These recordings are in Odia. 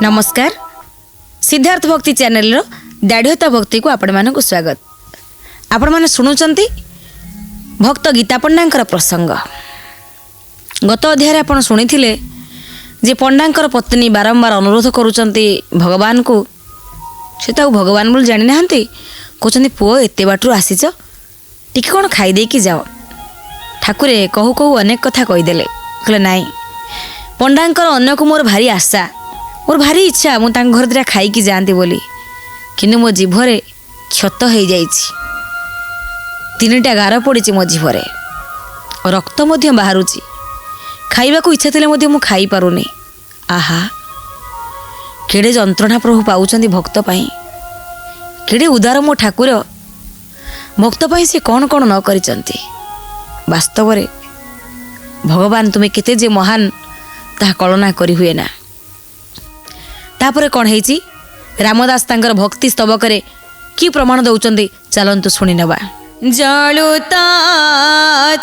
नमस्कार। सिद्धार्थ भक्ति चैनल रो दाढ़ता भक्ति को आपण मानक स्वागत। आपण माने सुनुचंती भक्त गीता पंडांकर प्रसंग। गत अध्याय आपण सुनिथिले जे पंडांकर पत्नी बारंबार अनुरोध करूचंती भगवान को, से ताऊ भगवान बोल जानि नाहंती। कहउचंती पुओ एते बाटरू आसीच, टिके कोन खाई दे कि जाओ। ठाकुरे कहू कहू अनेक कथा कहीदेले। कहले नाई, पंडांकर अन्य को मोर भारी आशा, मोर भारी इच्छा मु तांग घर दिरा खाई कि जाती बोली, किंतु मो जीभरे क्षत हो जाइछि। 3टा गार पड़ी मो जीभरे, रक्त मध्य बाहरुछि। खाइबा को इच्छा थिले मध्य मु खाई पारुनी। आहा, केड़े जंत्रणा प्रभु पाउचंती भक्त पाई। केड़े उदार मो ठाकुर भक्त पाई से कौन कौन न करिचंती। वास्तव रे भगवान तुमे केते जे महान ताहा कल्पना करि हुए ना। तापरे कौन हेची, रामदास तांकर भक्ति स्तबकरे की प्रमाण दउचंती चलंतु सुनि नबा। जलुता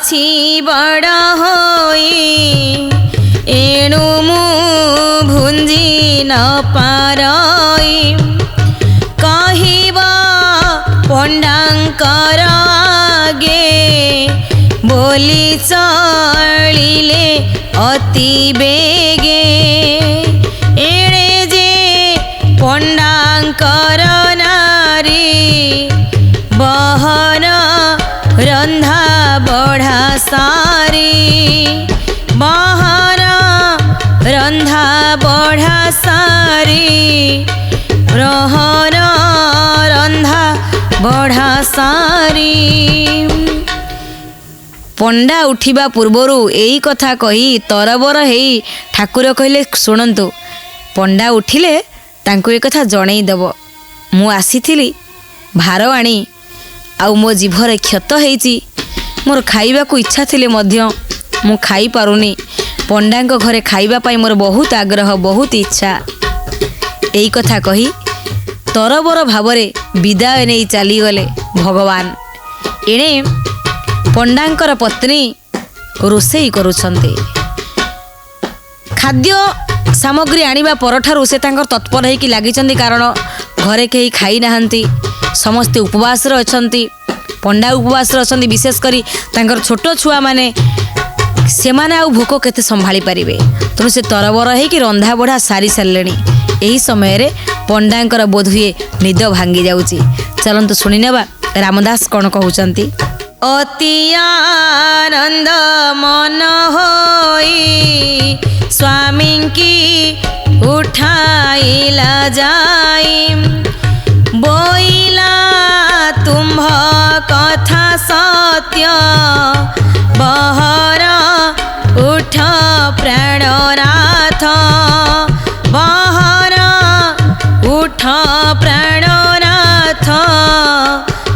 छी बड़ा होई, एणु मु भुंजी न पारई। कहिबा पंडांकर आगे, बोली चलिले अति बेगे। एणे जे पंडांकर नारी, बहन रंधा बढ़ा सारी। बहन रंधा बढ़ा सारी, रहन रंधा बढ़ा सारी। पंडा उठिबा पूर्वरु एई कथा कही तरबर हेई ठाकुर कहले, शुणंतु पंडा उठिले तांको ए कथा जणई देब। मु आसीथिली भार आनी, आउ मो जीभरे क्षत हेइची। मोर खाइबा को इच्छा थिले मध्य मु खाई पारुनी। पंडांको घरे खाइबा पाई मोर बहुत आग्रह, बहुत इच्छा। एई कथा कही तरबर भावरे विदाय नहीं चली गले भगवान। एणे पंडांकर पत्नी रोषेई करुछंती। खाद्य सामग्री आनिबा परठारु से तांकर तत्पर हेकी लागिचंती, कारण घरे केही खाई नाहंती। समस्ते उपवास रे अछंती। पंडा उपवास रे अछंती। विशेष करी तांकर छोट छुआ माने, सेमाने आउ भोक केते संभाली परिबे। तेणु से तरबर हेकी रंधा बढा सारी सारलेनी। एही समय रे पंडांकर बोध हुए निद भांगी जाउची। चलंतु सुनि नेबा रामदास कोन कहउचंती। अति आनंद मन होई, स्वामी की उठाइला जाई। बोइला तुम्भ कथा सत्य, बहर उठ प्राणनाथ। बहर उठ प्राणनाथ,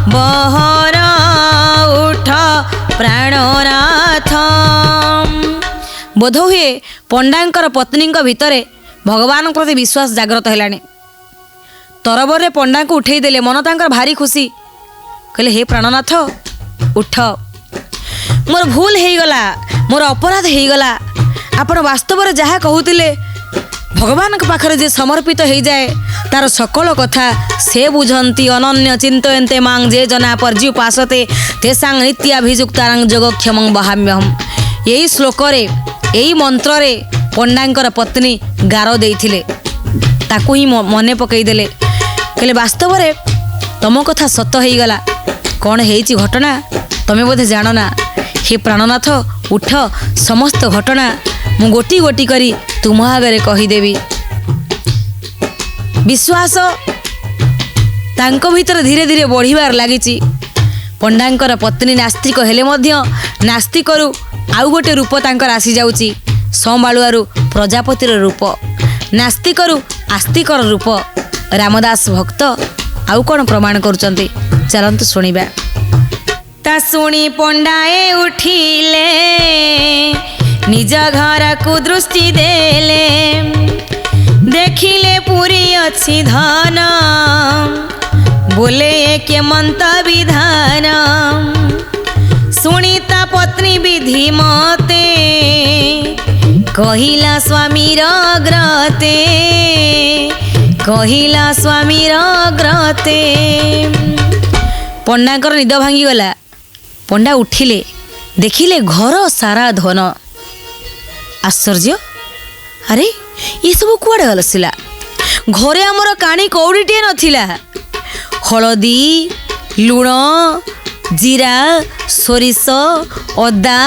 बहर उठ प्राणनाथ। बोध हुए पंडांकर पत्नी भितरे भगवान प्रति विश्वास जागृत हेलानी। तरबर पंडा को उठे देले। मन तांकर भारी खुशी। कहले, हे प्राणनाथ उठ, मोर भूल हो गला, मोर अपराध हो गला। आपण वास्तव में जहाँ कहूतिले भगवान के पाखरे जे समर्पित हो जाए तार सकल कथा से बुझंती। अनन्य चिंतयन्ते मांग जे जना पर्युपासते, तेसांग नित्याभियुक्तारां जोगक्षेमं वहाम्यहम्। यही श्लोक रे, यही मंत्र रे पंडांकर पत्नी गार देइथिले। ताकू ही मने पकई देले। कहले, वास्तव रे तम कथा सत हो गला। कौन हेइची घटना तमे बोधे जानो ना। हे प्राणनाथ उठ, समस्त घटना मु गोटी गोटी करी तुम आगे कहीदेवी। विश्वास तांको भीतर धीरे धीरे बढ़िबार लागिची। पंडांकर पत्नी नास्तिक हेले मध्य नास्तिकरू आउ गोटे रूप तांकर आसी जाउची। संबाळुआरू प्रजापतिर रूप, नास्तिकरू आस्तिकर रूप। रामदास भक्त आउ कौन प्रमाण करुचंती, चलंतु सुनिबा। ता सुनी पंडाए उठिले, निज घर को दृष्टि देले। देखिले पुरी अच्छी धन, बोले के मंत विधान। सुनीता पत्नी विधि मते, कहिला स्वामी रग्रते। କହିଲା ସ୍ୱାମୀର ଗ୍ରତେ। ପଣ୍ଡାଙ୍କର ନିଦ ଭାଙ୍ଗିଗଲା। ପଣ୍ଡା ଉଠିଲେ, ଦେଖିଲେ ଘର ସାରା ଧନ। ଆଶ୍ଚର୍ଯ୍ୟ, ଆରେ ଏସବୁ କୁଆଡ଼େ ଗଲସିଲା? ଘରେ ଆମର କାଣି କଉଡ଼ିଟିଏ ନଥିଲା। ହଳଦୀ, ଲୁଣ, ଜିରା, ସୋରିଷ, ଅଦା,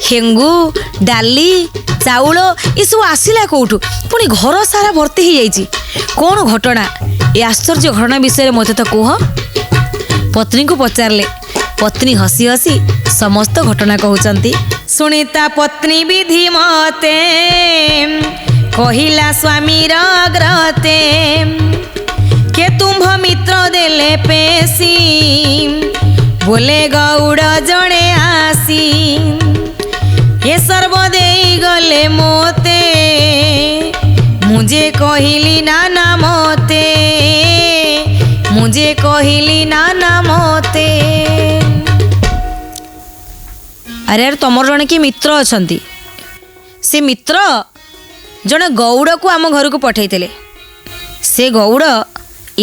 ହେଙ୍ଗୁ, ଡାଲି, ଚାଉଳ ଏସବୁ ଆସିଲା କେଉଁଠୁ? ପୁଣି ଘର ସାରା ଭର୍ତ୍ତି ହେଇଯାଇଛି। କ'ଣ ଘଟଣା? ଏ ଆଶ୍ଚର୍ଯ୍ୟ ଘଟଣା ବିଷୟରେ ମୋତେ ତ କୁହ। ପତ୍ନୀଙ୍କୁ ପଚାରିଲେ। ପତ୍ନୀ ହସି ହସି ସମସ୍ତ ଘଟଣା କହୁଛନ୍ତି। ଶୁଣି ତା ପତ୍ନୀ ବିଧି ମତେ କହିଲା ସ୍ୱାମୀର ଗ୍ରତେ। କେ ତୁମ୍ଭ ମିତ୍ର ଦେଲେ ପେଶି ବୋଲେ ଗଉଡ଼ ଜଣେ ଆସି। ଏ ସର୍ବ ଦେଇ ଗଲେ ମୋତେ ମୁଁ ଯେ କହିଲି ନା ମୋତେ। ମୁଁ ଯେ କହିଲି ନା ମୋତେ। ଆରେ ତମର ଜଣେ କି ମିତ୍ର ଅଛନ୍ତି। ସେ ମିତ୍ର ଜଣେ ଗଉଡ଼କୁ ଆମ ଘରକୁ ପଠାଇଥିଲେ। ସେ ଗଉଡ଼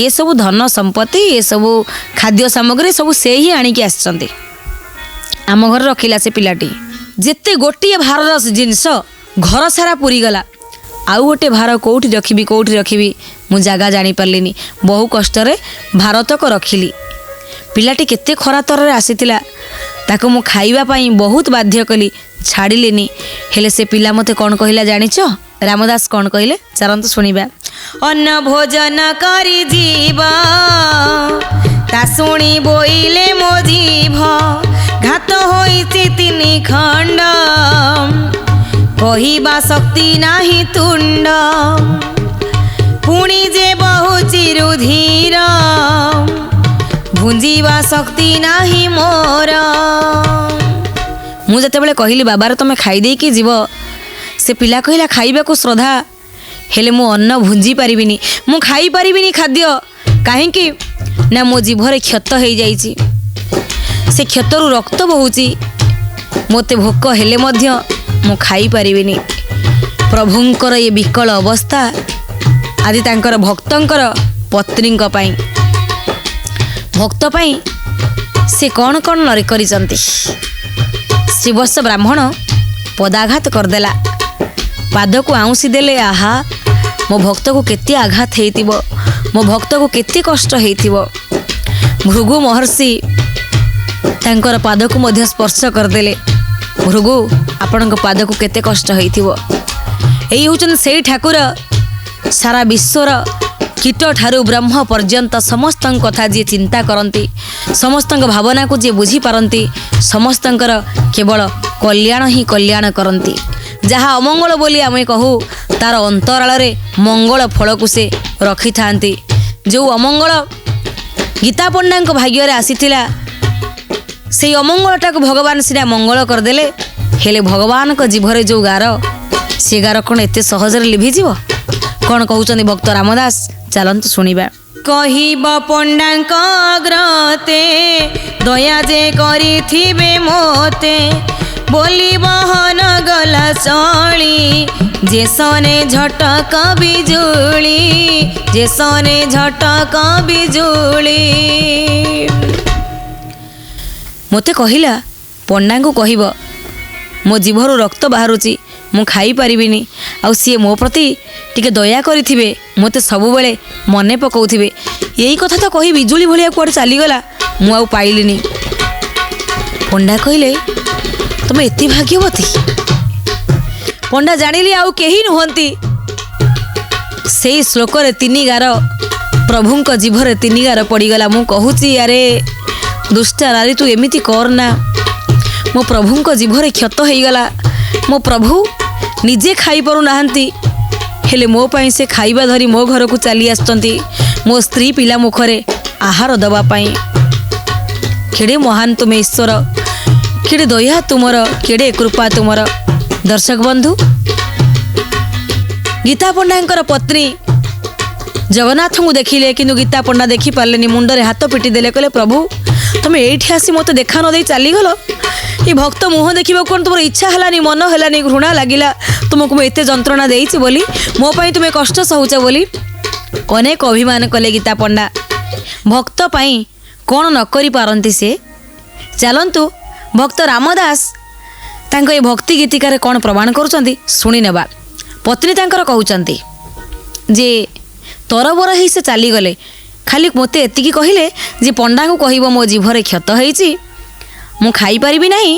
ଏସବୁ ଧନ ସମ୍ପତ୍ତି, ଏସବୁ ଖାଦ୍ୟ ସାମଗ୍ରୀ ସବୁ ସେ ହିଁ ଆଣିକି ଆସିଛନ୍ତି। ଆମ ଘରେ ରଖିଲା ସେ ପିଲାଟି। ଯେତେ ଗୋଟିଏ ଭାରର ଜିନିଷ ଘର ସାରା ପୁରିଗଲା। ଆଉ ଗୋଟେ ଭାର କେଉଁଠି ରଖିବି ମୁଁ ଜାଗା ଜାଣିପାରିଲିନି। ବହୁ କଷ୍ଟରେ ଭାରତକ ରଖିଲି। ପିଲାଟି କେତେ ଖରା ତରରେ ଆସିଥିଲା। ତାକୁ ମୁଁ ଖାଇବା ପାଇଁ ବହୁତ ବାଧ୍ୟ କଲି, ଛାଡ଼ିଲିନି। ହେଲେ ସେ ପିଲା ମୋତେ କ'ଣ କହିଲା ଜାଣିଛ? ରାମଦାସ କ'ଣ କହିଲେ? ଚାଲନ୍ତୁ ଶୁଣିବା। ଅନ୍ନ ଭୋଜନ କରି ଯିବ ତା ଶୁଣି ବୋଇଲେ ମୋ ଜିଭ। ଘାତ ହୋଇଛି 3 ଖଣ୍ଡ କହିବା ଶକ୍ତି ନାହିଁ ତୁଣ୍ଡ। ପୁଣି ଯେ ବହୁଛି ରୁଧିର ଭୁଞ୍ଜିବା ଶକ୍ତି ନାହିଁ ମୋର। ମୁଁ ଯେତେବେଳେ କହିଲି ବାବାର ତମେ ଖାଇଦେଇକି ଯିବ, ସେ ପିଲା କହିଲା ଖାଇବାକୁ ଶ୍ରଦ୍ଧା, ହେଲେ ମୁଁ ଅନ୍ନ ଭୁଞ୍ଜି ପାରିବିନି, ମୁଁ ଖାଇପାରିବିନି ଖାଦ୍ୟ। କାହିଁକି ନା ମୋ ଜିଭରେ କ୍ଷତ ହେଇଯାଇଛି। ସେ କ୍ଷତରୁ ରକ୍ତ ବହୁଛି। ମୋତେ ଭୋକ ହେଲେ ମଧ୍ୟ ମୁଁ ଖାଇପାରିବିନି। ପ୍ରଭୁଙ୍କର ଏ ବିକଳ ଅବସ୍ଥା ଆଜି ତାଙ୍କର ଭକ୍ତଙ୍କର ପତ୍ନୀଙ୍କ ପାଇଁ, ଭକ୍ତ ପାଇଁ ସେ କ'ଣ ନ କରିଛନ୍ତି। ଶ୍ରୀବତ୍ସ ବ୍ରାହ୍ମଣ ପଦାଘାତ କରିଦେଲା, ପାଦକୁ ଆଉଁସି ଦେଲେ। ଆହା, ମୋ ଭକ୍ତକୁ କେତେ ଆଘାତ ହେଇଥିବ, ମୋ ଭକ୍ତକୁ କେତେ କଷ୍ଟ ହେଇଥିବ। ଭୃଗୁ ମହର୍ଷି ତାଙ୍କର ପାଦକୁ ମଧ୍ୟ ସ୍ପର୍ଶ କରିଦେଲେ। ଭୃଗୁ, ଆପଣଙ୍କ ପାଦକୁ କେତେ କଷ୍ଟ ହେଇଥିବ। ଏଇ ହେଉଛନ୍ତି ସେଇ ଠାକୁର, ସାରା ବିଶ୍ୱର କୀଟ ଠାରୁ ବ୍ରହ୍ମ ପର୍ଯ୍ୟନ୍ତ ସମସ୍ତଙ୍କ କଥା ଯିଏ ଚିନ୍ତା କରନ୍ତି, ସମସ୍ତଙ୍କ ଭାବନାକୁ ଯିଏ ବୁଝିପାରନ୍ତି, ସମସ୍ତଙ୍କର କେବଳ କଲ୍ୟାଣ ହିଁ କଲ୍ୟାଣ କରନ୍ତି। ଯାହା ଅମଙ୍ଗଳ ବୋଲି ଆମେ କହୁ, ତାର ଅନ୍ତରାଳରେ ମଙ୍ଗଳ ଫଳକୁ ସେ ରଖିଥାନ୍ତି। ଯେଉଁ ଅମଙ୍ଗଳ ଗୀତା ପଣ୍ଡାଙ୍କ ଭାଗ୍ୟରେ ଆସିଥିଲା, ସେଇ ଅମଙ୍ଗଳଟାକୁ ଭଗବାନ ସିନା ମଙ୍ଗଳ କରିଦେଲେ। ହେଲେ ଭଗବାନଙ୍କ ଜିଭରେ ଯେଉଁ ଗାର, ସେ ଗାର କ'ଣ ଏତେ ସହଜରେ ଲିଭିଯିବ? କ'ଣ କହୁଛନ୍ତି ଭକ୍ତ ରାମଦାସ? ଚାଲନ୍ତୁ ଶୁଣିବା। କହିବ ପଣ୍ଡାଙ୍କ ଗ୍ରତେ ଦୟା ଯେ କରିଥିବେ ମୋତେ। ବୋଲି ବହନ ଗଲା ଚଳି ଯେସନେ ଝଟକ ବିଜୁଳି। ଯେସନେ ଝଟକ ବିଜୁଳି। ମୋତେ କହିଲା ପଣ୍ଡାଙ୍କୁ କହିବ ମୋ ଜିଭରୁ ରକ୍ତ ବାହାରୁଛି, ମୁଁ ଖାଇପାରିବିନି। ଆଉ ସିଏ ମୋ ପ୍ରତି ଟିକେ ଦୟା କରିଥିବେ, ମୋତେ ସବୁବେଳେ ମନେ ପକାଉଥିବେ। ଏଇ କଥା ତ କହି ବିଜୁଳି ଭଳିଆ କୁଆଡ଼େ ଚାଲିଗଲା, ମୁଁ ଆଉ ପାଇଲିନି। ପଣ୍ଡା କହିଲେ ତମେ ଏତେ ଭାଗ୍ୟବତୀ। ପଣ୍ଡା ଜାଣିଲି ଆଉ କେହି ନୁହନ୍ତି। ସେଇ ଶ୍ଲୋକରେ 3 ଗାର, ପ୍ରଭୁଙ୍କ ଜିଭରେ 3 ଗାର ପଡ଼ିଗଲା। ମୁଁ କହୁଛି, ଆରେ ଦୁଷ୍ଟା ନାରୀ ତୁ ଏମିତି କରନା। ମୋ ପ୍ରଭୁଙ୍କ ଜିଭରେ କ୍ଷତ ହେଇଗଲା। ମୋ ପ୍ରଭୁ ନିଜେ ଖାଇପାରୁନାହାନ୍ତି, ହେଲେ ମୋ ପାଇଁ ସେ ଖାଇବା ଧରି ମୋ ଘରକୁ ଚାଲି ଆସିଛନ୍ତି, ମୋ ସ୍ତ୍ରୀ ପିଲା ମୁଖରେ ଆହାର ଦେବା ପାଇଁ। କେଡ଼େ ମହାନ ତୁମେ ଈଶ୍ୱର, କେଡ଼େ ଦୟା ତୁମର, କେଡ଼େ କୃପା ତୁମର। ଦର୍ଶକ ବନ୍ଧୁ, ଗୀତା ପଣ୍ଡାଙ୍କର ପତ୍ନୀ ଜଗନ୍ନାଥଙ୍କୁ ଦେଖିଲେ, କିନ୍ତୁ ଗୀତା ପଣ୍ଡା ଦେଖିପାରିଲେନି। ମୁଣ୍ଡରେ ହାତ ପିଟି ଦେଲେ, କହିଲେ ପ୍ରଭୁ ତମେ ଏଇଠି ଆସି ମୋତେ ଦେଖା ନ ଦେଇ ଚାଲିଗଲ। ଏ ଭକ୍ତ ମୁହଁ ଦେଖିବାକୁ କ'ଣ ତୁମର ଇଚ୍ଛା ହେଲାନି, ମନ ହେଲାନି, ଘୃଣା ଲାଗିଲା? ତୁମକୁ ମୁଁ ଏତେ ଯନ୍ତ୍ରଣା ଦେଇଛି ବୋଲି, ମୋ ପାଇଁ ତୁମେ କଷ୍ଟ ସହୁଛ ବୋଲି? ଅନେକ ଅଭିମାନ କଲେ ଗୀତା ପଣ୍ଡା। ଭକ୍ତ ପାଇଁ କ'ଣ ନ କରିପାରନ୍ତି ସେ। ଚାଲନ୍ତୁ ଭକ୍ତ ରାମଦାସ ତାଙ୍କ ଏ ଭକ୍ତି ଗୀତିକାରେ କ'ଣ ପ୍ରମାଣ କରୁଛନ୍ତି ଶୁଣିନେବା। ପତ୍ନୀ ତାଙ୍କର କହୁଛନ୍ତି ଯେ ତରବର ହେଇ ସେ ଚାଲିଗଲେ, ଖାଲି ମୋତେ ଏତିକି କହିଲେ ଯେ ପଣ୍ଡାଙ୍କୁ କହିବ ମୋ ଜିଭରେ କ୍ଷତ ହେଇଛି, ମୁଁ ଖାଇପାରିବି ନାହିଁ,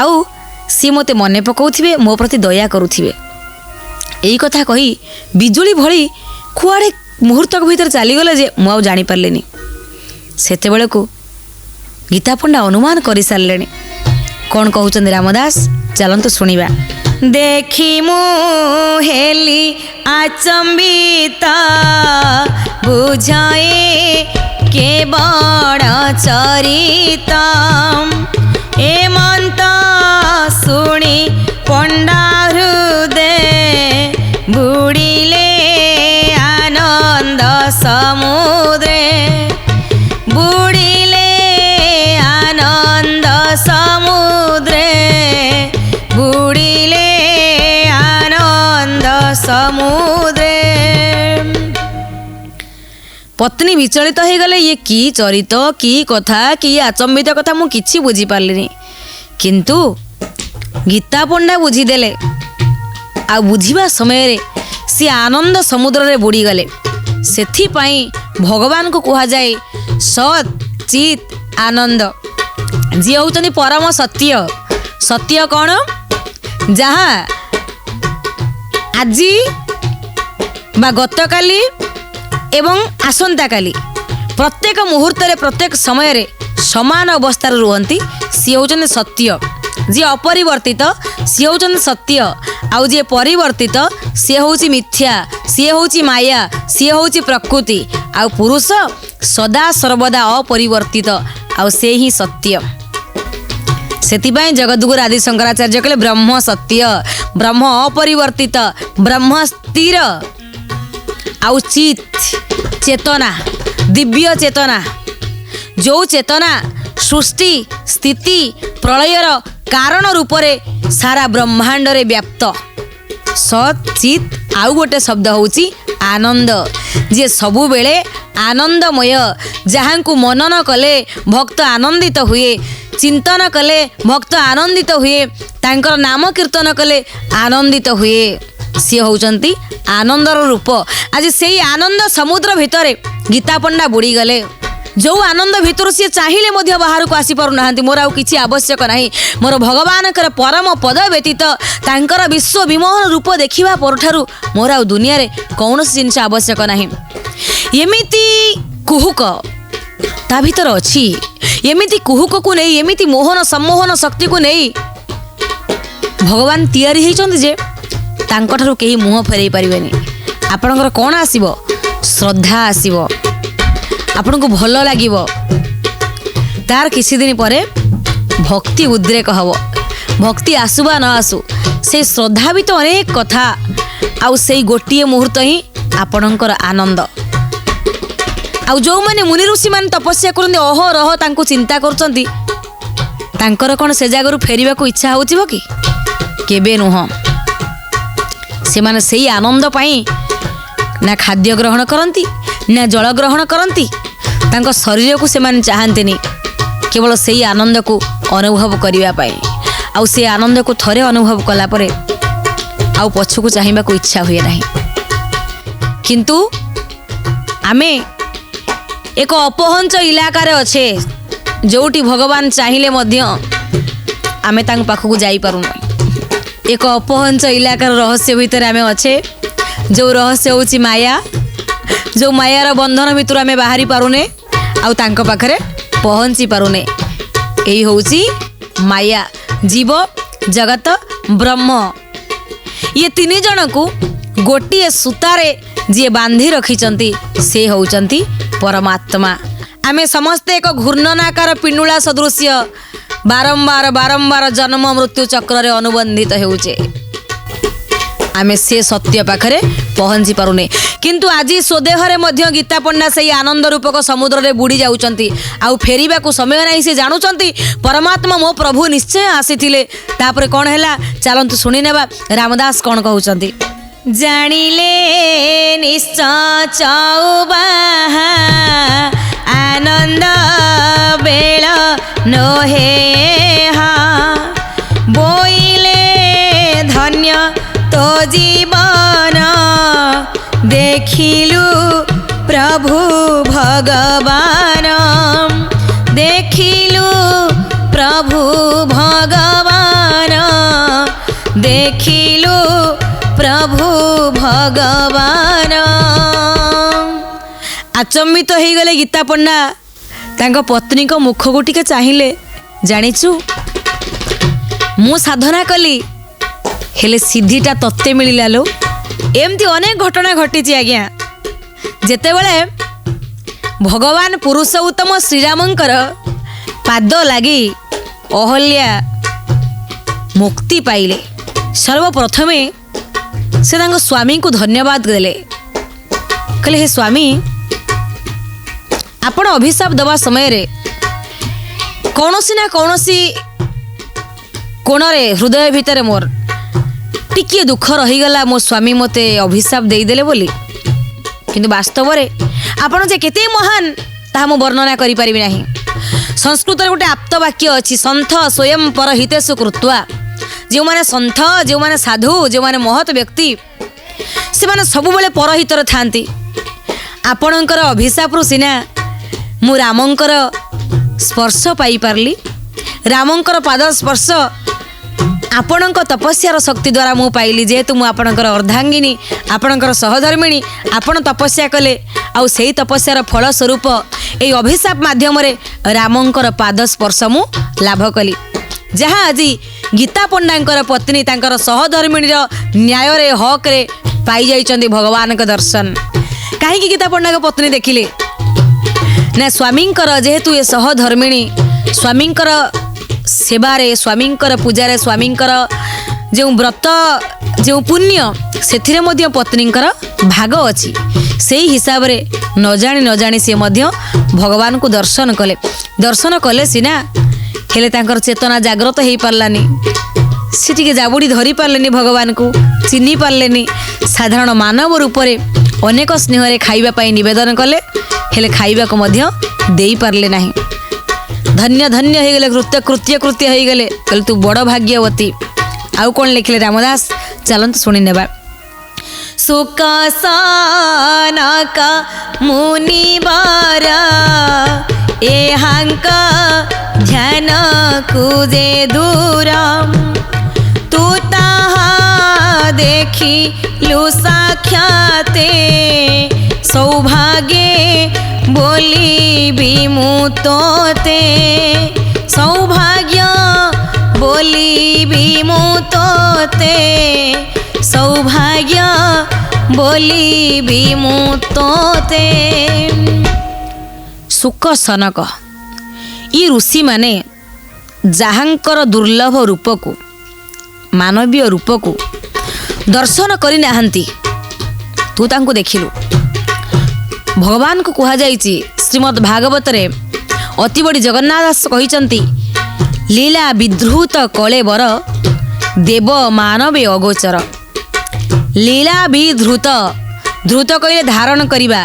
ଆଉ ସିଏ ମୋତେ ମନେ ପକାଉଥିବେ, ମୋ ପ୍ରତି ଦୟା କରୁଥିବେ। ଏଇ କଥା କହି ବିଜୁଳି ଭଳି କୁଆଡ଼େ ମୁହୂର୍ତ୍ତକ ଭିତରେ ଚାଲିଗଲେ ଯେ ମୁଁ ଆଉ ଜାଣିପାରିଲିନି। ସେତେବେଳକୁ ଗୀତା ପଣ୍ଡା ଅନୁମାନ କରିସାରିଲେଣି। କ'ଣ କହୁଛନ୍ତି ରାମଦାସ, ଚାଲନ୍ତୁ ଶୁଣିବା। ଦେଖି ମୁଁ ହେଲି ଆଚମ୍ବିତ, ବୁଝାଏ କେବଳ ଚରିତ। ଏମନ୍ତ ଶୁଣି ପଣ୍ଡା ହୃଦେ ବୁଡ଼ିଲେ ଆନନ୍ଦ ସମୁଦ୍ରେ, ବୁଡ଼ିଲେ ଆନନ୍ଦ ସମୁଦ୍ରେ, ବୁଡ଼ିଲେ ଆନନ୍ଦ ସମୁଦ୍ରେ। ପତ୍ନୀ ବିଚଳିତ ହେଇଗଲେ। ଇଏ କି ଚରିତ, କି କଥା, କି ଆଚମ୍ବିତ କଥା ମୁଁ କିଛି ବୁଝିପାରିଲିନି। କିନ୍ତୁ ଗୀତା ପଣ୍ଡା ବୁଝିଦେଲେ। ଆଉ ବୁଝିବା ସମୟରେ ସିଏ ଆନନ୍ଦ ସମୁଦ୍ରରେ ବୁଡ଼ିଗଲେ। ସେଥିପାଇଁ ଭଗବାନଙ୍କୁ କୁହାଯାଏ ସତ୍ ଚିତ୍ ଆନନ୍ଦ, ଯିଏ ହେଉଛନ୍ତି ପରମ ସତ୍ୟ। ସତ୍ୟ କ'ଣ? ଯାହା ଆଜି ବା ଗତକାଲି ଏବଂ ଆସନ୍ତାକାଲି ପ୍ରତ୍ୟେକ ମୁହୂର୍ତ୍ତରେ ପ୍ରତ୍ୟେକ ସମୟରେ ସମାନ ଅବସ୍ଥାରେ ରୁହନ୍ତି, ସିଏ ହେଉଛନ୍ତି ସତ୍ୟ। ଯିଏ ଅପରିବର୍ତ୍ତିତ ସିଏ ହେଉଛନ୍ତି ସତ୍ୟ, ଆଉ ଯିଏ ପରିବର୍ତ୍ତିତ ସିଏ ହେଉଛି ମିଥ୍ୟା, ସିଏ ହେଉଛି ମାୟା, ସିଏ ହେଉଛି ପ୍ରକୃତି। ଆଉ ପୁରୁଷ ସଦା ସର୍ବଦା ଅପରିବର୍ତ୍ତିତ, ଆଉ ସେ ହିଁ ସତ୍ୟ। ସେଥିପାଇଁ ଜଗଦ୍ଗୁରୁ ଆଦି ଶଙ୍କରାଚାର୍ଯ୍ୟ କହିଲେ ବ୍ରହ୍ମ ସତ୍ୟ, ବ୍ରହ୍ମ ଅପରିବର୍ତ୍ତିତ, ବ୍ରହ୍ମ ସ୍ଥିର, ଆଉ ଚିତ୍ ଚେତନା, ଦିବ୍ୟ ଚେତନା, ଯେଉଁ ଚେତନା ସୃଷ୍ଟି ସ୍ଥିତି ପ୍ରଳୟର କାରଣ ରୂପରେ ସାରା ବ୍ରହ୍ମାଣ୍ଡରେ ବ୍ୟାପ୍ତ। ସତ୍ ଚିତ୍ ଆଉ ଗୋଟେ ଶବ୍ଦ ହେଉଛି ଆନନ୍ଦ, ଯିଏ ସବୁବେଳେ ଆନନ୍ଦମୟ। ଯାହାଙ୍କୁ ମନନ କଲେ ଭକ୍ତ ଆନନ୍ଦିତ ହୁଏ, ଚିନ୍ତନ କଲେ ଭକ୍ତ ଆନନ୍ଦିତ ହୁଏ, ତାଙ୍କର ନାମ କୀର୍ତ୍ତନ କଲେ ଆନନ୍ଦିତ ହୁଏ। ସିଏ ହେଉଛନ୍ତି ଆନନ୍ଦର ରୂପ। ଆଜି ସେଇ ଆନନ୍ଦ ସମୁଦ୍ର ଭିତରେ ଗୀତା ପଣ୍ଡା ବୁଡ଼ିଗଲେ। ଯେଉଁ ଆନନ୍ଦ ଭିତରୁ ସିଏ ଚାହିଁଲେ ମଧ୍ୟ ବାହାରକୁ ଆସିପାରୁନାହାନ୍ତି। ମୋର ଆଉ କିଛି ଆବଶ୍ୟକ ନାହିଁ, ମୋର ଭଗବାନଙ୍କର ପରମ ପଦ ବ୍ୟତୀତ ତାଙ୍କର ବିଶ୍ୱ ବିମୋହନ ରୂପ ଦେଖିବା ପରଠାରୁ ମୋର ଆଉ ଦୁନିଆରେ କୌଣସି ଜିନିଷ ଆବଶ୍ୟକ ନାହିଁ। ଏମିତି କୁହୁକ ତା ଭିତରେ ଅଛି, ଏମିତି କୁହୁକକୁ ନେଇ, ଏମିତି ମୋହନ ସମ୍ମୋହନ ଶକ୍ତିକୁ ନେଇ ଭଗବାନ ତିଆରି ହେଇଛନ୍ତି ଯେ ତାଙ୍କଠାରୁ କେହି ମୁହଁ ଫେରାଇ ପାରିବେନି। ଆପଣଙ୍କର କ'ଣ ଆସିବ? ଶ୍ରଦ୍ଧା ଆସିବ, ଆପଣଙ୍କୁ ଭଲ ଲାଗିବ। ତାର କିଛି ଦିନ ପରେ ଭକ୍ତି ଉଦ୍ରେକ ହେବ। ଭକ୍ତି ଆସୁ ବା ନ ଆସୁ, ସେଇ ଶ୍ରଦ୍ଧା ବି ତ ଅନେକ କଥା, ଆଉ ସେଇ ଗୋଟିଏ ମୁହୂର୍ତ୍ତ ହିଁ ଆପଣଙ୍କର ଆନନ୍ଦ। ଆଉ ଯେଉଁମାନେ ମୁନି ଋଷିମାନେ ତପସ୍ୟା କରନ୍ତି, ଅହରହ ତାଙ୍କୁ ଚିନ୍ତା କରୁଛନ୍ତି, ତାଙ୍କର କ'ଣ ସେ ଜାଗାରୁ ଫେରିବାକୁ ଇଚ୍ଛା ହେଉଥିବ କି? କେବେ ନୁହଁ। ସେମାନେ ସେଇ ଆନନ୍ଦ ପାଇଁ ନା ଖାଦ୍ୟ ଗ୍ରହଣ କରନ୍ତି, ନା ଜଳ ଗ୍ରହଣ କରନ୍ତି। ତାଙ୍କ ଶରୀରକୁ ସେମାନେ ଚାହାନ୍ତିନି, କେବଳ ସେଇ ଆନନ୍ଦକୁ ଅନୁଭବ କରିବା ପାଇଁ। ଆଉ ସେ ଆନନ୍ଦକୁ ଥରେ ଅନୁଭବ କଲା ପରେ ଆଉ ପଛକୁ ଚାହିଁବାକୁ ଇଚ୍ଛା ହୁଏ ନାହିଁ। କିନ୍ତୁ ଆମେ ଏକ ଅପହଞ୍ଚ ଇଲାକାରେ ଅଛେ, ଯେଉଁଠି ଭଗବାନ ଚାହିଁଲେ ମଧ୍ୟ ଆମେ ତାଙ୍କ ପାଖକୁ ଯାଇପାରୁନା। ଏକ ଅପହଞ୍ଚ ଇଲାକାର ରହସ୍ୟ ଭିତରେ ଆମେ ଅଛେ, ଯେଉଁ ରହସ୍ୟ ହେଉଛି ମାୟା। ଯେଉଁ ମାୟାର ବନ୍ଧନ ଭିତରୁ ଆମେ ବାହାରି ପାରୁନେ, ଆଉ ତାଙ୍କ ପାଖରେ ପହଞ୍ଚି ପାରୁନେ। ଏଇ ହେଉଛି ମାୟା, ଜୀବ, ଜଗତ, ବ୍ରହ୍ମ। ଇଏ ତିନି ଜଣକୁ ଗୋଟିଏ ସୂତାରେ ଯିଏ ବାନ୍ଧି ରଖିଛନ୍ତି ସେ ହେଉଛନ୍ତି ପରମାତ୍ମା। ଆମେ ସମସ୍ତେ ଏକ ଘୂର୍ଣ୍ଣନାକାର ପିଣ୍ଡୁଳା ସଦୃଶ୍ୟ ବାରମ୍ବାର ବାରମ୍ବାର ଜନ୍ମ ମୃତ୍ୟୁ ଚକ୍ରରେ ଅନୁବନ୍ଧିତ ହେଉଛେ। ଆମେ ସେ ସତ୍ୟ ପାଖରେ ପହଞ୍ଚି ପାରୁନେ। କିନ୍ତୁ ଆଜି ସ୍ୱଦେହରେ ମଧ୍ୟ ଗୀତା ପଣ୍ଡା ସେହି ଆନନ୍ଦ ରୂପକ ସମୁଦ୍ରରେ ବୁଡ଼ି ଯାଉଛନ୍ତି। ଆଉ ଫେରିବାକୁ ସମୟ ନାହିଁ। ସେ ଜାଣୁଛନ୍ତି ପରମାତ୍ମା ମୋ ପ୍ରଭୁ ନିଶ୍ଚୟ ଆସିଥିଲେ। ତାପରେ କ'ଣ ହେଲା ଚାଲନ୍ତୁ ଶୁଣିନେବା ରାମଦାସ କ'ଣ କହୁଛନ୍ତି। ଜାଣିଲେ ନିଶ୍ଚୟ ଚଉବାହା ଆନନ୍ଦ ବେଳ ନୋହେ ବୋଇଲେ ଧନ୍ୟ ତୋ ଜୀବନ ଦେଖିଲୁ ପ୍ରଭୁ ଭଗବାନ ଦେଖିଲୁ ପ୍ରଭୁ ଭଗବାନ ଦେଖିଲୁ ପ୍ରଭୁ ଭଗବାନ। ଆଚମ୍ବିତ ହେଇଗଲେ ଗୀତା ପଣ୍ଡା ତାଙ୍କ ପତ୍ନୀଙ୍କ ମୁଖକୁ ଟିକେ ଚାହିଁଲେ। ଜାଣିଛୁ ମୁଁ ସାଧନା କଲି ହେଲେ ସିଦ୍ଧିଟା ତତେ ମିଳିଲା ଲୋ। ଏମିତି ଅନେକ ଘଟଣା ଘଟିଛି ଆଜ୍ଞା। ଯେତେବେଳେ ଭଗବାନ ପୁରୁଷୋତ୍ତମ ଶ୍ରୀରାମଙ୍କର ପାଦ ଲାଗି ଅହଲ୍ୟା ମୁକ୍ତି ପାଇଲେ, ସର୍ବପ୍ରଥମେ ସେ ତାଙ୍କ ସ୍ୱାମୀଙ୍କୁ ଧନ୍ୟବାଦ ଦେଲେ। କହିଲେ ହେ ସ୍ୱାମୀ, ଆପଣ ଅଭିଶାପ ଦେବା ସମୟରେ କୌଣସି ନା କୌଣସି କୋଣରେ ହୃଦୟ ଭିତରେ ମୋର ଟିକିଏ ଦୁଃଖ ରହିଗଲା ମୋ ସ୍ୱାମୀ ମୋତେ ଅଭିଶାପ ଦେଇଦେଲେ ବୋଲି। କିନ୍ତୁ ବାସ୍ତବରେ ଆପଣ ଯେ କେତେ ମହାନ ତାହା ମୁଁ ବର୍ଣ୍ଣନା କରିପାରିବି ନାହିଁ। ସଂସ୍କୃତରେ ଗୋଟେ ଆପ୍ତ ବାକ୍ୟ ଅଛି, ସନ୍ଥ ସ୍ୱୟଂ ପର ହିତେଷୁ କୃତ୍ୱା। ଯେଉଁମାନେ ସନ୍ଥ, ଯେଉଁମାନେ ସାଧୁ, ଯେଉଁମାନେ ମହତ୍ ବ୍ୟକ୍ତି, ସେମାନେ ସବୁବେଳେ ପରହିତରେ ଥାନ୍ତି। ଆପଣଙ୍କର ଅଭିଶାପରୁ ସିନା ମୁଁ ରାମଙ୍କର ସ୍ପର୍ଶ ପାଇପାରିଲି। ରାମଙ୍କର ପାଦ ସ୍ପର୍ଶ ଆପଣଙ୍କ ତପସ୍ୟାର ଶକ୍ତି ଦ୍ୱାରା ମୁଁ ପାଇଲି। ଯେହେତୁ ମୁଁ ଆପଣଙ୍କର ଅର୍ଦ୍ଧାଙ୍ଗିନୀ, ଆପଣଙ୍କର ସହଧର୍ମିଣୀ, ଆପଣ ତପସ୍ୟା କଲେ, ଆଉ ସେଇ ତପସ୍ୟାର ଫଳ ସ୍ୱରୂପ ଏହି ଅଭିଶାପ ମାଧ୍ୟମରେ ରାମଙ୍କର ପାଦ ସ୍ପର୍ଶ ମୁଁ ଲାଭ କଲି। ଯାହା ଆଜି ଗୀତା ପଣ୍ଡାଙ୍କର ପତ୍ନୀ ତାଙ୍କର ସହଧର୍ମିଣୀର ନ୍ୟାୟରେ ହକରେ ପାଇଯାଇଛନ୍ତି ଭଗବାନଙ୍କ ଦର୍ଶନ। କାହିଁକି ଗୀତା ପଣ୍ଡାଙ୍କ ପତ୍ନୀ ଦେଖିଲେ ନା ସ୍ୱାମୀଙ୍କର ଯେହେତୁ ଏ ସହଧର୍ମିଣୀ, ସ୍ୱାମୀଙ୍କର ସେବାରେ, ସ୍ୱାମୀଙ୍କର ପୂଜାରେ, ସ୍ୱାମୀଙ୍କର ଯେଉଁ ବ୍ରତ, ଯେଉଁ ପୁଣ୍ୟ, ସେଥିରେ ମଧ୍ୟ ପତ୍ନୀଙ୍କର ଭାଗ ଅଛି। ସେଇ ହିସାବରେ ନ ଜାଣି ସେ ମଧ୍ୟ ଭଗବାନଙ୍କୁ ଦର୍ଶନ କଲେ। ଦର୍ଶନ କଲେ ସିନା, ହେଲେ ତାଙ୍କର ଚେତନା ଜାଗ୍ରତ ହେଇପାରିଲାନି। ସେ ଟିକେ ଜାବୁଡ଼ି ଧରି ପାରିଲେନି, ଭଗବାନଙ୍କୁ ଚିହ୍ନି ପାରିଲେନି। ସାଧାରଣ ମାନବ ରୂପରେ ଅନେକ ସ୍ନେହରେ ଖାଇବା ପାଇଁ ନିବେଦନ କଲେ, ହେଲେ ଖାଇବାକୁ ମଧ୍ୟ ଦେଇପାରିଲେ ନାହିଁ। ଧନ୍ୟ ଧନ୍ୟ ହେଇଗଲେ, କୃତ୍ୟ ହେଇଗଲେ। କହିଲେ ତୁ ବଡ଼ ଭାଗ୍ୟବତୀ। ଆଉ କ'ଣ ଲେଖିଲେ ରାମଦାସ, ଚାଲନ୍ତୁ ଶୁଣି ନେବା। ସୁକ ସନକ ମୁନିବାର ଏହାଙ୍କ ଧ୍ୟାନକୁ ଯେ ଦୂର ତୁ ତାହା ଦେଖିଲୁ ସାକ୍ଷାତେ ସୌଭାଗ୍ୟେ ବୋଲିବି ମୁଁ ତୋତେ ସୌଭାଗ୍ୟ ବୋଲିବି ମୁଁ ତୋତେ ସୌଭାଗ୍ୟ ବୋଲିବି ମୁଁ ତୋତେ। ସୁକ ସନକ ଇ ଋଷିମାନେ ଯାହାଙ୍କର ଦୁର୍ଲଭ ରୂପକୁ, ମାନବୀୟ ରୂପକୁ ଦର୍ଶନ କରିନାହାନ୍ତି, ତୁ ତାଙ୍କୁ ଦେଖିଲୁ। ଭଗବାନଙ୍କୁ କୁହାଯାଇଛି ଶ୍ରୀମଦ୍ ଭାଗବତରେ, ଅତି ବଡ଼ି ଜଗନ୍ନାଥ ଦାସ କହିଛନ୍ତି, ଲୀଳା ବିଧୃତ କଳେବର ଦେବ ମାନବେ ଅଗୋଚର। ଲୀଳା ବିଧୃତ, ଧୃତ କହିଲେ ଧାରଣ କରିବା,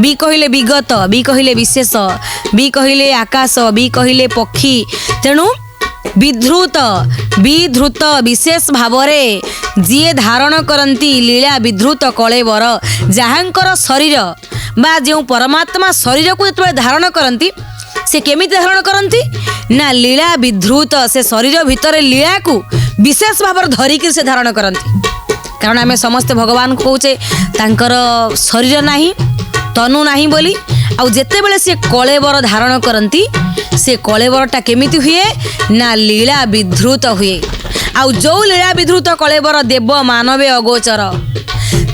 ବି କହିଲେ ବିଗତ, ବି କହିଲେ ବିଶେଷ, ବି କହିଲେ ଆକାଶ, ବି କହିଲେ ପକ୍ଷୀ। ତେଣୁ ବିଧୃତ ବିଶେଷ ଭାବରେ ଯିଏ ଧାରଣ କରନ୍ତି ଲୀଳା ବିଧୃତ କଳେବର, ଯାହାଙ୍କର ଶରୀର ବା ଯେଉଁ ପରମାତ୍ମା ଶରୀରକୁ ଯେତେବେଳେ ଧାରଣ କରନ୍ତି, ସେ କେମିତି ଧାରଣ କରନ୍ତି ନା ଲୀଳା ବିଧୃତ, ସେ ଶରୀର ଭିତରେ ଲୀଳାକୁ ବିଶେଷ ଭାବରେ ଧରିକି ସେ ଧାରଣ କରନ୍ତି। କାରଣ ଆମେ ସମସ୍ତେ ଭଗବାନଙ୍କୁ କହୁଛେ ତାଙ୍କର ଶରୀର ନାହିଁ, ତନୁ ନାହିଁ ବୋଲି। ଆଉ ଯେତେବେଳେ ସେ କଳେବର ଧାରଣ କରନ୍ତି, ସେ କଳେବରଟା କେମିତି ହୁଏ ନା ଲୀଳା ବିଧୃତ ହୁଏ। ଆଉ ଯେଉଁ ଲୀଳା ବିଧୃତ କଳେବର ଦେବ ମାନବେ ଅଗୋଚର,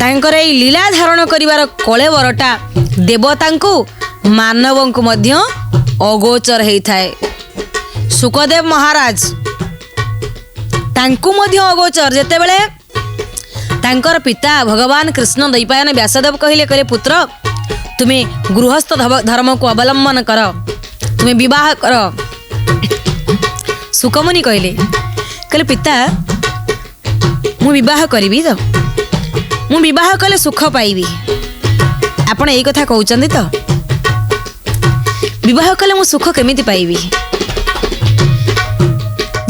ତାଙ୍କର ଏଇ ଲୀଳା ଧାରଣ କରିବାର କଳେବରଟା ଦେବତାଙ୍କୁ, ମାନବଙ୍କୁ ମଧ୍ୟ ଅଗୋଚର ହେଇଥାଏ। ସୁକଦେବ ମହାରାଜ ତାଙ୍କୁ ମଧ୍ୟ ଅଗୋଚର। ଯେତେବେଳେ ତାଙ୍କର ପିତା ଭଗବାନ କୃଷ୍ଣ ଦ୍ୱୈପାୟନ ବ୍ୟାସଦେବ କହିଲେ ପୁତ୍ର ତୁମେ ଗୃହସ୍ଥ ଧର୍ମକୁ ଅବଲମ୍ବନ କର, ତୁମେ ବିବାହ କର। ସୁକମୁନି କହିଲେ ପିତା ମୁଁ ବିବାହ କରିବି ତ, ମୁଁ ବିବାହ କଲେ ସୁଖ ପାଇବି, ଆପଣ ଏଇ କଥା କହୁଛନ୍ତି ତ? ବିବାହ କଲେ ମୁଁ ସୁଖ କେମିତି ପାଇବି?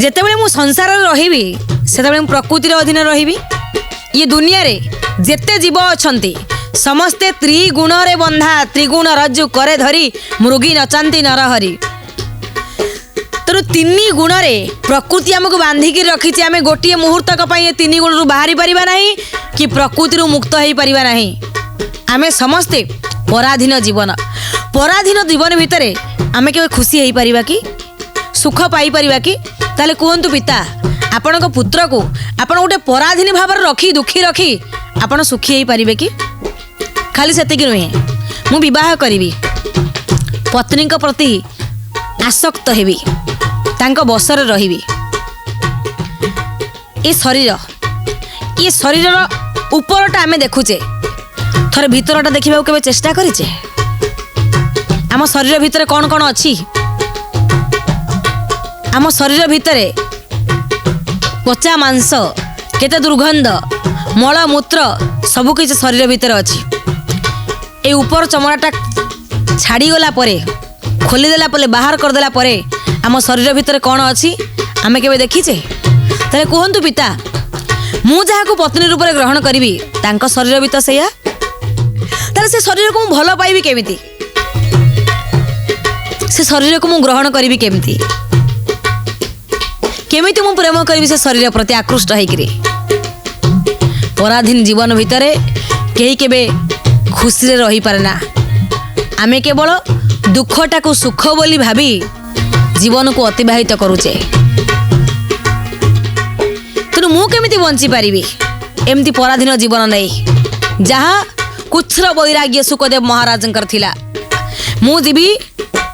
ଯେତେବେଳେ ମୁଁ ସଂସାରରେ ରହିବି ସେତେବେଳେ ମୁଁ ପ୍ରକୃତିର ଅଧୀନ ରହିବି। ଇଏ ଦୁନିଆରେ ଯେତେ ଜୀବ ଅଛନ୍ତି ସମସ୍ତେ ତ୍ରିଗୁଣରେ ବନ୍ଧା, ତ୍ରିଗୁଣ ରଜ୍ଜୁ କରେ ଧରି ମୃଗୀ ନଚାନ୍ତି ନରହରି। ତେଣୁ ତିନି ଗୁଣରେ ପ୍ରକୃତି ଆମକୁ ବାନ୍ଧିକି ରଖିଛି। ଆମେ ଗୋଟିଏ ମୁହୂର୍ତ୍ତକ ପାଇଁ ଏ ତିନି ଗୁଣରୁ ବାହାରି ପାରିବା ନାହିଁ କି ପ୍ରକୃତିରୁ ମୁକ୍ତ ହେଇପାରିବା ନାହିଁ। ଆମେ ସମସ୍ତେ ପରାଧୀନ ଜୀବନ। ପରାଧୀନ ଜୀବନ ଭିତରେ ଆମେ କେବେ ଖୁସି ହେଇପାରିବା କି, ସୁଖ ପାଇପାରିବା କି? ତାହେଲେ କୁହନ୍ତୁ ପିତା, ଆପଣଙ୍କ ପୁତ୍ରକୁ ଆପଣ ଗୋଟେ ପରାଧୀନ ଭାବରେ ରଖି ଦୁଃଖୀ ରଖି ଆପଣ ସୁଖୀ ହେଇପାରିବେ କି? ଖାଲି ସେତିକି ନୁହେଁ, ମୁଁ ବିବାହ କରିବି, ପତ୍ନୀଙ୍କ ପ୍ରତି ଆସକ୍ତ ହେବି, ତାଙ୍କ ବଶରେ ରହିବି। ଏ ଶରୀରର ଉପରଟା ଆମେ ଦେଖୁଛେ, ଥରେ ଭିତରଟା ଦେଖିବାକୁ କେବେ ଚେଷ୍ଟା କରିଛେ? ଆମ ଶରୀର ଭିତରେ କ'ଣ କ'ଣ ଅଛି? ଆମ ଶରୀର ଭିତରେ ପଚା ମାଂସ, କେତେ ଦୁର୍ଗନ୍ଧ, ମଳମୂତ୍ର ସବୁକିଛି ଶରୀର ଭିତରେ ଅଛି। ଏ ଉପର ଚମଡ଼ାଟା ଛାଡ଼ିଗଲା ପରେ, ଖୋଲିଦେଲା ପରେ, ବାହାର କରିଦେଲା ପରେ ଆମ ଶରୀର ଭିତରେ କ'ଣ ଅଛି ଆମେ କେବେ ଦେଖିଛେ? ତାହେଲେ କୁହନ୍ତୁ ପିତା, ମୁଁ ଯାହାକୁ ପତ୍ନୀ ରୂପରେ ଗ୍ରହଣ କରିବି ତାଙ୍କ ଶରୀର ବି ତ ସେଇଆ। ତାହେଲେ ସେ ଶରୀରକୁ ମୁଁ ଭଲ ପାଇବି କେମିତି? ସେ ଶରୀରକୁ ମୁଁ ଗ୍ରହଣ କରିବି କେମିତି? କେମିତି ମୁଁ ପ୍ରେମ କରିବି ସେ ଶରୀର ପ୍ରତି ଆକୃଷ୍ଟ ହେଇକିରି? ପରାଧୀନ ଜୀବନ ଭିତରେ କେହି କେବେ ଖୁସିରେ ରହିପାରେ ନା। ଆମେ କେବଳ ଦୁଃଖଟାକୁ ସୁଖ ବୋଲି ଭାବି ଜୀବନକୁ ଅତିବାହିତ କରୁଛେ। ତେଣୁ ମୁଁ କେମିତି ବଞ୍ଚିପାରିବି ଏମିତି ପରାଧୀନ ଜୀବନ ନେଇ? ଯାହା କୁଚ୍ଛ୍ର ବୈରାଗ୍ୟ ସୁକଦେବ ମହାରାଜଙ୍କର ଥିଲା। ମୁଁ ଯିବି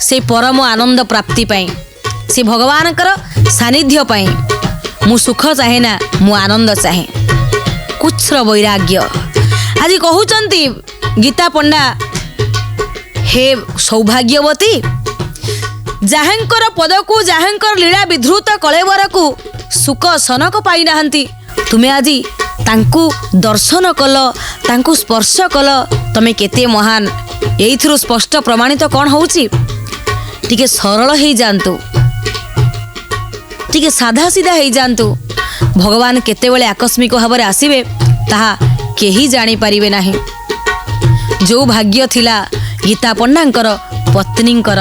ସେଇ ପରମ ଆନନ୍ଦ ପ୍ରାପ୍ତି ପାଇଁ, ସେ ଭଗବାନଙ୍କର ସାନ୍ନିଧ୍ୟ ପାଇଁ। ମୁଁ ସୁଖ ଚାହେଁ ନା, ମୁଁ ଆନନ୍ଦ ଚାହେଁ। କୁଚ୍ଛ୍ର ବୈରାଗ୍ୟ। ଆଜି କହୁଛନ୍ତି ଗୀତା ପଣ୍ଡା, ହେ ସୌଭାଗ୍ୟବତୀ, ଯାହାଙ୍କର ପଦକୁ, ଯାହାଙ୍କର ଲୀଳା ବିଧୃତ କଳେବରକୁ ସୁଖ ସନକ ପାଇନାହାନ୍ତି, ତୁମେ ଆଜି ତାଙ୍କୁ ଦର୍ଶନ କଲ, ତାଙ୍କୁ ସ୍ପର୍ଶ କଲ, ତମେ କେତେ ମହାନ। ଏଇଥିରୁ ସ୍ପଷ୍ଟ ପ୍ରମାଣିତ କ'ଣ ହେଉଛି? ଟିକେ ସରଳ ହେଇଯାଆନ୍ତୁ, ଟିକେ ସାଧା ସିଧା ହେଇଯାଆନ୍ତୁ। ଭଗବାନ କେତେବେଳେ ଆକସ୍ମିକ ଭାବରେ ଆସିବେ ତାହା କେହି ଜାଣିପାରିବେ ନାହିଁ। ଯେଉଁ ଭାଗ୍ୟ ଥିଲା ଗୀତା ପଣ୍ଡାଙ୍କର ପତ୍ନୀଙ୍କର,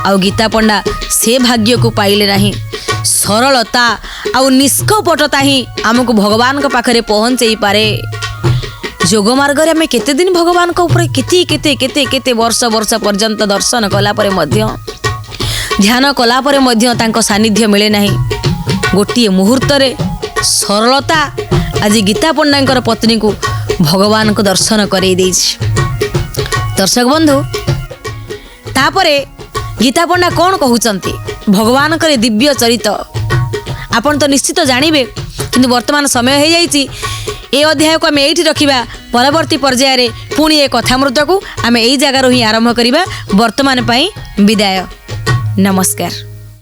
ଆଉ ଗୀତା ପଣ୍ଡା ସେ ଭାଗ୍ୟକୁ ପାଇଲେ ନାହିଁ। ସରଳତା ଆଉ ନିଷ୍କପଟତା ହିଁ ଆମକୁ ଭଗବାନଙ୍କ ପାଖରେ ପହଞ୍ଚେଇ ପାରେ। ଯୋଗ ମାର୍ଗରେ ଆମେ କେତେ ଦିନ ଭଗବାନଙ୍କ ଉପରେ କେତେ କେତେ କେତେ କେତେ ବର୍ଷ ବର୍ଷ ପର୍ଯ୍ୟନ୍ତ ଦର୍ଶନ କଲା ପରେ ମଧ୍ୟ, ଧ୍ୟାନ କଲା ପରେ ମଧ୍ୟ ତାଙ୍କ ସାନ୍ନିଧ୍ୟ ମିଳେ ନାହିଁ। ଗୋଟିଏ ମୁହୂର୍ତ୍ତରେ ସରଳତା ଆଜି ଗୀତା ପଣ୍ଡାଙ୍କର ପତ୍ନୀକୁ ଭଗବାନଙ୍କ ଦର୍ଶନ କରେଇ ଦେଇଛି। ଦର୍ଶକ ବନ୍ଧୁ, ତାପରେ ଗୀତା ପଣ୍ଡା କ'ଣ କହୁଛନ୍ତି ଭଗବାନଙ୍କର ଦିବ୍ୟ ଚରିତ ଆପଣ ତ ନିଶ୍ଚିତ ଜାଣିବେ, କିନ୍ତୁ ବର୍ତ୍ତମାନ ସମୟ ହେଇଯାଇଛି। ଏ ଅଧ୍ୟାୟକୁ ଆମେ ଏଇଠି ରଖିବା। ପରବର୍ତ୍ତୀ ପର୍ଯ୍ୟାୟରେ ପୁଣି ଏ କଥାମୃତକୁ ଆମେ ଏଇ ଜାଗାରୁ ହିଁ ଆରମ୍ଭ କରିବା। ବର୍ତ୍ତମାନ ପାଇଁ ବିଦାୟ, ନମସ୍କାର।